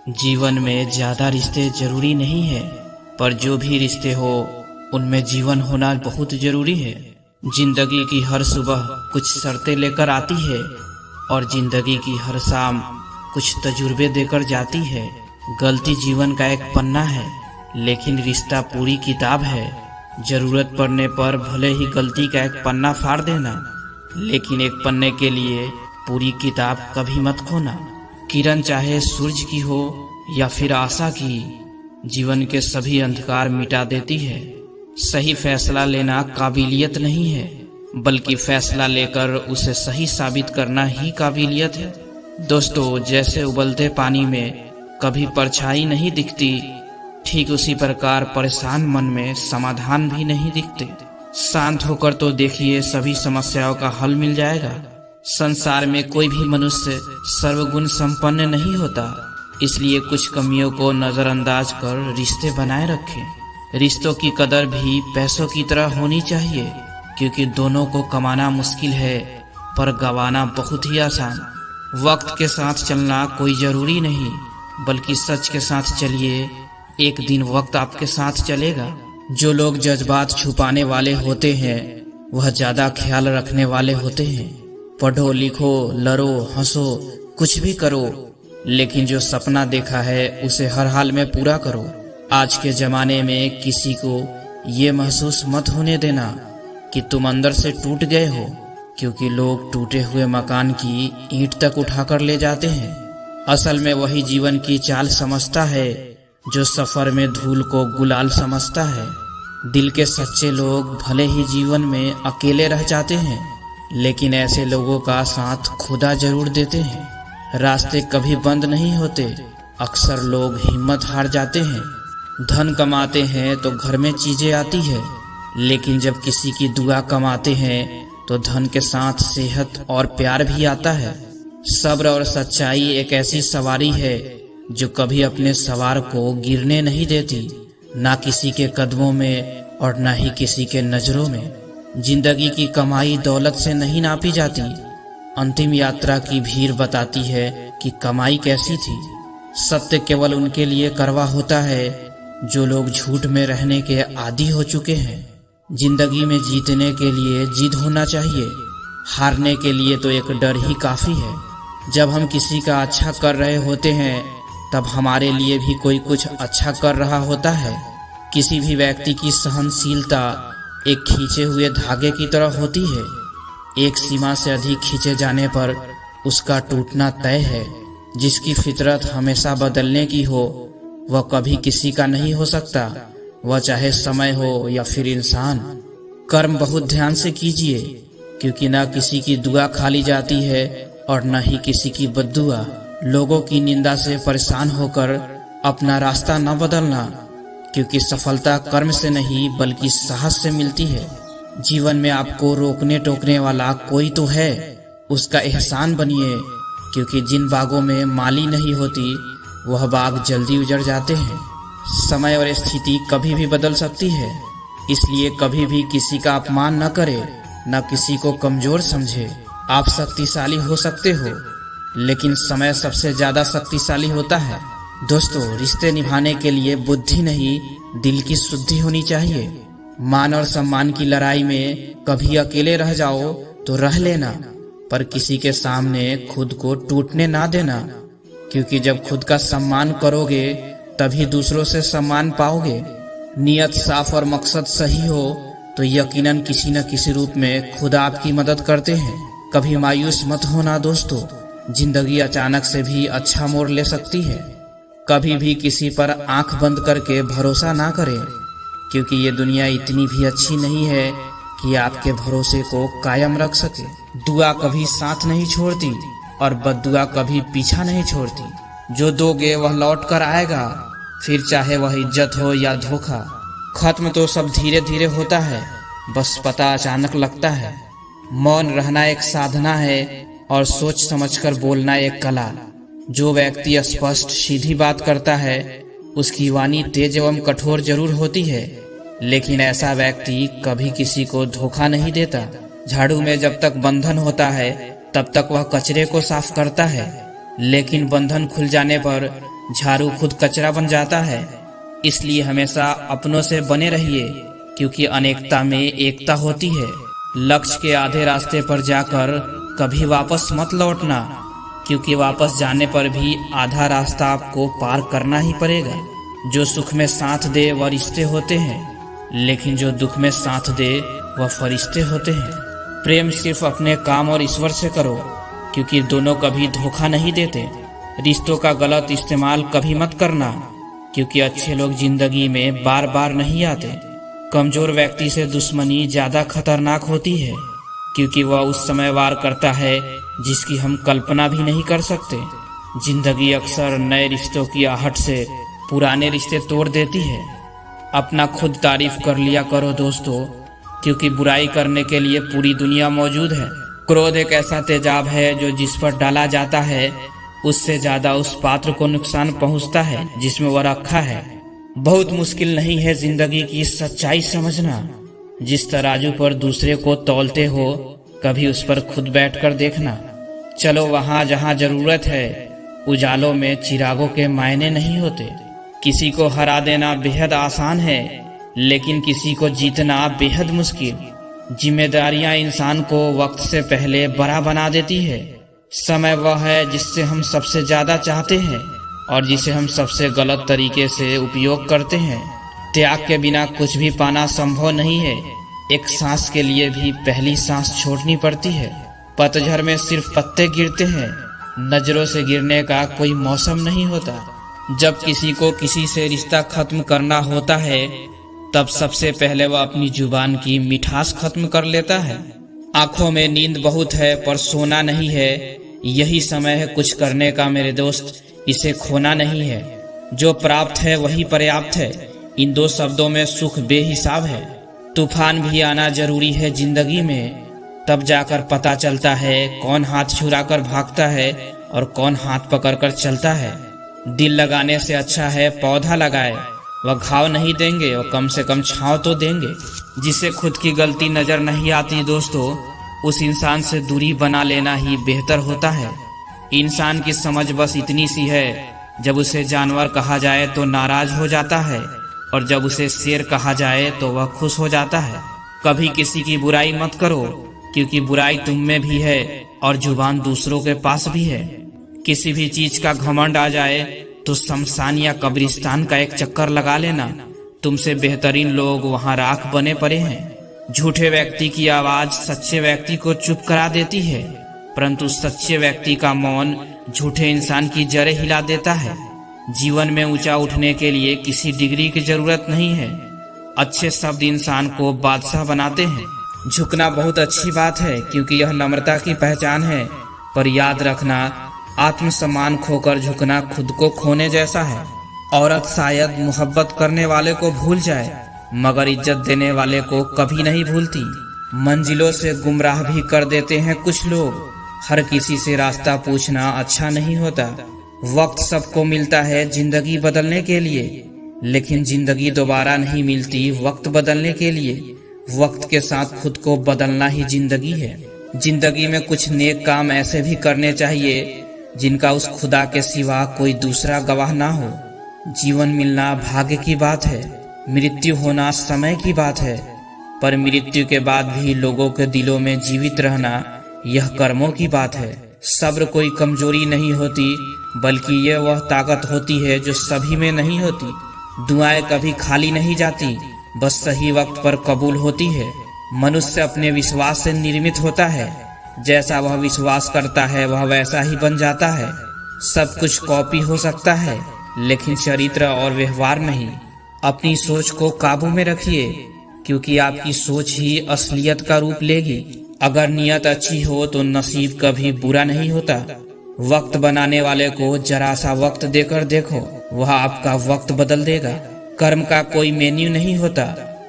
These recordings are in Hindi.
जीवन में ज्यादा रिश्ते जरूरी नहीं है, पर जो भी रिश्ते हो उनमें जीवन होना बहुत जरूरी है। जिंदगी की हर सुबह कुछ शर्तें लेकर आती है और जिंदगी की हर शाम कुछ तजुर्बे देकर जाती है। गलती जीवन का एक पन्ना है, लेकिन रिश्ता पूरी किताब है। जरूरत पड़ने पर भले ही गलती का एक पन्ना फाड़ देना, लेकिन एक पन्ने के लिए पूरी किताब कभी मत खोना। किरण चाहे सूरज की हो या फिर आशा की, जीवन के सभी अंधकार मिटा देती है। सही फैसला लेना काबिलियत नहीं है, बल्कि फैसला लेकर उसे सही साबित करना ही काबिलियत है। दोस्तों, जैसे उबलते पानी में कभी परछाई नहीं दिखती, ठीक उसी प्रकार परेशान मन में समाधान भी नहीं दिखते। शांत होकर तो देखिए, सभी समस्याओं का हल मिल जाएगा। संसार में कोई भी मनुष्य सर्वगुण संपन्न नहीं होता, इसलिए कुछ कमियों को नजरअंदाज कर रिश्ते बनाए रखें। रिश्तों की कदर भी पैसों की तरह होनी चाहिए, क्योंकि दोनों को कमाना मुश्किल है पर गंवाना बहुत ही आसान। वक्त के साथ चलना कोई जरूरी नहीं, बल्कि सच के साथ चलिए, एक दिन वक्त आपके साथ चलेगा। जो लोग जज्बात छुपाने वाले होते हैं, वह ज्यादा ख्याल रखने वाले होते हैं। पढ़ो लिखो, लड़ो हंसो, कुछ भी करो, लेकिन जो सपना देखा है उसे हर हाल में पूरा करो। आज के जमाने में किसी को ये महसूस मत होने देना कि तुम अंदर से टूट गए हो, क्योंकि लोग टूटे हुए मकान की ईंट तक उठाकर ले जाते हैं। असल में वही जीवन की चाल समझता है जो सफर में धूल को गुलाल समझता है। दिल के सच्चे लोग भले ही जीवन में अकेले रह जाते हैं, लेकिन ऐसे लोगों का साथ खुदा जरूर देते हैं। रास्ते कभी बंद नहीं होते, अक्सर लोग हिम्मत हार जाते हैं। धन कमाते हैं तो घर में चीजें आती है, लेकिन जब किसी की दुआ कमाते हैं तो धन के साथ सेहत और प्यार भी आता है। सब्र और सच्चाई एक ऐसी सवारी है जो कभी अपने सवार को गिरने नहीं देती, ना किसी के कदमों में और ना ही किसी के नजरों में। जिंदगी की कमाई दौलत से नहीं नापी जाती, अंतिम यात्रा की भीड़ बताती है कि कमाई कैसी थी। सत्य केवल उनके लिए कड़वा होता है जो लोग झूठ में रहने के आदी हो चुके हैं। जिंदगी में जीतने के लिए जिद होना चाहिए, हारने के लिए तो एक डर ही काफी है। जब हम किसी का अच्छा कर रहे होते हैं, तब हमारे लिए भी कोई कुछ अच्छा कर रहा होता है। किसी भी व्यक्ति की सहनशीलता एक खींचे हुए धागे की तरह होती है। एक सीमा से अधिक खींचे जाने पर उसका टूटना तय है। जिसकी फितरत हमेशा बदलने की हो, वह कभी किसी का नहीं हो सकता, वह चाहे समय हो या फिर इंसान। कर्म बहुत ध्यान से कीजिए, क्योंकि ना किसी की दुआ खाली जाती है और न ही किसी की बद्दुआ। लोगों की निंदा से परेशान होकर अपना रास्ता न बदलना, क्योंकि सफलता कर्म से नहीं बल्कि साहस से मिलती है। जीवन में आपको रोकने टोकने वाला कोई तो है, उसका एहसान बनिए, क्योंकि जिन बागों में माली नहीं होती वह बाग जल्दी उजड़ जाते हैं। समय और स्थिति कभी भी बदल सकती है, इसलिए कभी भी किसी का अपमान न करे, न किसी को कमजोर समझे। आप शक्तिशाली हो सकते हो, लेकिन समय सबसे ज्यादा शक्तिशाली होता है। दोस्तों, रिश्ते निभाने के लिए बुद्धि नहीं, दिल की शुद्धि होनी चाहिए। मान और सम्मान की लड़ाई में कभी अकेले रह जाओ तो रह लेना, पर किसी के सामने खुद को टूटने ना देना, क्योंकि जब खुद का सम्मान करोगे तभी दूसरों से सम्मान पाओगे। नियत साफ और मकसद सही हो तो यकीनन किसी न किसी रूप में खुदा आपकी मदद करते हैं। कभी मायूस मत होना दोस्तों, जिंदगी अचानक से भी अच्छा मोड़ ले सकती है। कभी भी किसी पर आंख बंद करके भरोसा ना करें, क्योंकि ये दुनिया इतनी भी अच्छी नहीं है कि आपके भरोसे को कायम रख सके। दुआ कभी साथ नहीं छोड़ती और बद्दुआ कभी पीछा नहीं छोड़ती। जो दोगे वह लौट कर आएगा, फिर चाहे वह इज्जत हो या धोखा। खत्म तो सब धीरे धीरे होता है, बस पता अचानक लगता है। मौन रहना एक साधना है और सोच समझकर बोलना एक कला। जो व्यक्ति स्पष्ट सीधी बात करता है, उसकी वाणी तेज एवं कठोर जरूर होती है, लेकिन ऐसा व्यक्ति कभी किसी को धोखा नहीं देता। झाड़ू में जब तक बंधन होता है, तब तक वह कचरे को साफ करता है, लेकिन बंधन खुल जाने पर झाड़ू खुद कचरा बन जाता है। इसलिए हमेशा अपनों से बने रहिए, क्योंकि अनेकता में एकता होती है। लक्ष्य के आधे रास्ते पर जाकर कभी वापस मत लौटना, क्योंकि वापस जाने पर भी आधा रास्ता आपको पार करना ही पड़ेगा। जो सुख में साथ दे वह रिश्ते होते हैं, लेकिन जो दुख में साथ दे वह फरिश्ते होते हैं। प्रेम सिर्फ अपने काम और ईश्वर से करो, क्योंकि दोनों कभी धोखा नहीं देते। रिश्तों का गलत इस्तेमाल कभी मत करना, क्योंकि अच्छे लोग जिंदगी में बार बार नहीं आते। कमजोर व्यक्ति से दुश्मनी ज्यादा खतरनाक होती है, क्योंकि वह उस समय वार करता है जिसकी हम कल्पना भी नहीं कर सकते। जिंदगी अक्सर नए रिश्तों की आहट से पुराने रिश्ते तोड़ देती है। अपना खुद तारीफ कर लिया करो दोस्तों, क्योंकि बुराई करने के लिए पूरी दुनिया मौजूद है। क्रोध एक ऐसा तेजाब है जो जिस पर डाला जाता है उससे ज्यादा उस पात्र को नुकसान पहुंचता है जिसमें वह रखा है। बहुत मुश्किल नहीं है जिंदगी की सच्चाई समझना। जिस तराजू पर दूसरे को तौलते हो, कभी उस पर खुद बैठकर देखना। चलो वहां जहां जरूरत है। उजालों में चिरागों के मायने नहीं होते। किसी को हरा देना बेहद आसान है, लेकिन किसी को जीतना बेहद मुश्किल। जिम्मेदारियां इंसान को वक्त से पहले बड़ा बना देती है। समय वह है जिससे हम सबसे ज्यादा चाहते हैं और जिसे हम सबसे गलत तरीके से उपयोग करते हैं। त्याग के बिना कुछ भी पाना संभव नहीं है। एक सांस के लिए भी पहली सांस छोड़नी पड़ती है। पतझड़ में सिर्फ पत्ते गिरते हैं, नजरों से गिरने का कोई मौसम नहीं होता। जब किसी को किसी से रिश्ता खत्म करना होता है, तब सबसे पहले वह अपनी जुबान की मिठास खत्म कर लेता है। आंखों में नींद बहुत है पर सोना नहीं है। यही समय है कुछ करने का मेरे दोस्त, इसे खोना नहीं है। जो प्राप्त है वही पर्याप्त है। इन दो शब्दों में सुख बेहिसाब है। तूफान भी आना जरूरी है जिंदगी में, तब जाकर पता चलता है कौन हाथ छुड़ाकर भागता है और कौन हाथ पकड़कर चलता है। दिल लगाने से अच्छा है पौधा लगाए। वह घाव नहीं देंगे और कम से कम छांव तो देंगे। जिसे खुद की गलती नजर नहीं आती दोस्तों, उस इंसान से दूरी बना लेना ही बेहतर होता है। इंसान की समझ बस इतनी सी है, जब उसे जानवर कहा जाए तो नाराज हो जाता है और जब उसे शेर कहा जाए तो वह खुश हो जाता है। कभी किसी की बुराई मत करो, क्योंकि बुराई तुम में भी है और जुबान दूसरों के पास भी है। किसी भी चीज का घमंड आ जाए तो शमशान या कब्रिस्तान का एक चक्कर लगा लेना। तुमसे बेहतरीन लोग वहां राख बने पड़े हैं। झूठे व्यक्ति की आवाज सच्चे व्यक्ति को चुप करा देती है, परंतु सच्चे व्यक्ति का मौन झूठे इंसान की जड़ें हिला देता है। जीवन में ऊंचा उठने के लिए किसी डिग्री की जरूरत नहीं है। अच्छे शब्द इंसान को बादशाह बनाते हैं। झुकना बहुत अच्छी बात है, क्योंकि यह नम्रता की पहचान है, पर याद रखना आत्मसम्मान खोकर झुकना खुद को खोने जैसा है। औरत शायद मोहब्बत करने वाले को भूल जाए, मगर इज्जत देने वाले को कभी नहीं भूलती। मंजिलों से गुमराह भी कर देते हैं कुछ लोग। हर किसी से रास्ता पूछना अच्छा नहीं होता। वक्त सबको मिलता है जिंदगी बदलने के लिए, लेकिन जिंदगी दोबारा नहीं मिलती वक्त बदलने के लिए। वक्त के साथ खुद को बदलना ही जिंदगी है। जिंदगी में कुछ नेक काम ऐसे भी करने चाहिए जिनका उस खुदा के सिवा कोई दूसरा गवाह ना हो। जीवन मिलना भाग्य की बात है, मृत्यु होना समय की बात है, पर मृत्यु के बाद भी लोगों के दिलों में जीवित रहना यह कर्मों की बात है। सब्र कोई कमजोरी नहीं होती, बल्कि यह वह ताकत होती है जो सभी में नहीं होती। दुआएं कभी खाली नहीं जाती, बस सही वक्त पर कबूल होती है। मनुष्य अपने विश्वास से निर्मित होता है। जैसा वह विश्वास करता है वह वैसा ही बन जाता है। सब कुछ कॉपी हो सकता है, लेकिन चरित्र और व्यवहार नहीं। अपनी सोच को काबू में रखिए, क्योंकि आपकी सोच ही असलियत का रूप लेगी। अगर नियत अच्छी हो तो नसीब कभी बुरा नहीं होता। वक्त बनाने वाले को जरा सा वक्त देकर देखो, वह आपका वक्त बदल देगा। कर्म का कोई मेन्यू नहीं होता।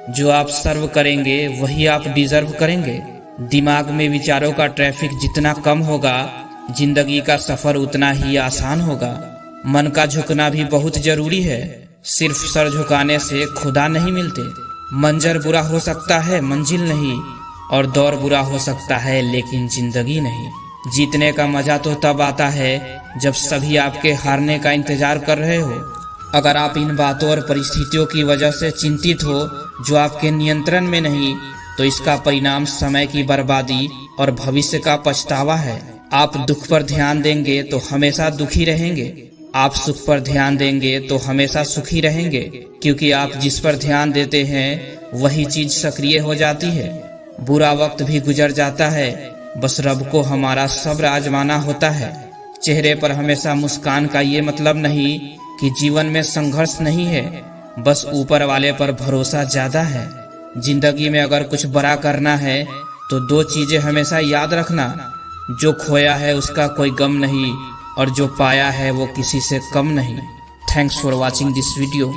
जो आप सर्व करेंगे वही आप डिजर्व करेंगे। दिमाग में विचारों का ट्रैफिक जितना कम होगा, जिंदगी का सफर उतना ही आसान होगा। मन का झुकना भी बहुत जरूरी है। सिर्फ सर झुकाने से खुदा नहीं मिलते। मंजर बुरा हो सकता है, मंजिल नहीं, और दौर बुरा हो सकता है, लेकिन जिंदगी नहीं। जीतने का मजा तो तब आता है जब सभी आपके हारने का इंतजार कर रहे हो। अगर आप इन बातों और परिस्थितियों की वजह से चिंतित हो जो आपके नियंत्रण में नहीं, तो इसका परिणाम समय की बर्बादी और भविष्य का पछतावा है। आप दुख पर ध्यान देंगे तो हमेशा दुखी रहेंगे, आप सुख पर ध्यान देंगे तो हमेशा सुखी रहेंगे, क्योंकि आप जिस पर ध्यान देते हैं वही चीज सक्रिय हो जाती है। बुरा वक्त भी गुजर जाता है, बस रब को हमारा सब्र आजमाना होता है। चेहरे पर हमेशा मुस्कान का ये मतलब नहीं कि जीवन में संघर्ष नहीं है, बस ऊपर वाले पर भरोसा ज्यादा है। जिंदगी में अगर कुछ बड़ा करना है तो 2 चीजें हमेशा याद रखना, जो खोया है उसका कोई गम नहीं और जो पाया है वो किसी से कम नहीं। Thanks for watching this video.